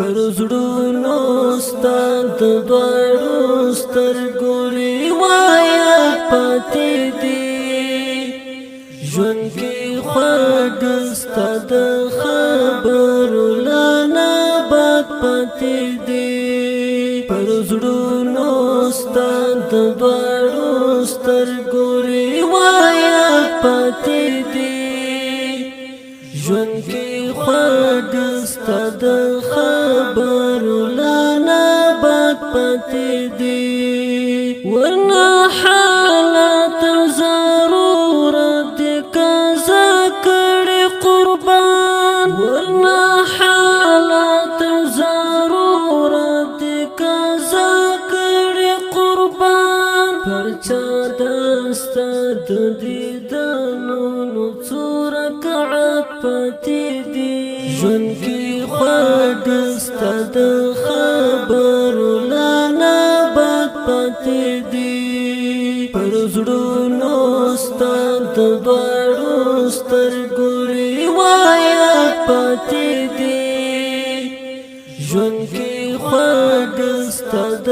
پر زړونو ستا د دواړو سترګو روایت پاتې دی ژوند کې خواږه ستا د خبرو له نبات پاتې دی پر زړونو ستا د دواړو سترګو روایت پاتې دی ژوند کې خواږه ستا د خبرو له نبات پاتې دی ورنه حالات ضرورت دې قضا کړې قربان ورنه حالات ضرورت دې قضا کړې قربان پر چا دستا د دیدنو نو څو رکعت پاتې دی ژوند کې خواږه ستا د خبرو له نبات پاتې دی پر زړونو ستا د دواړو سترګو روایت پاتې دی ژوند کې خواږه ستا د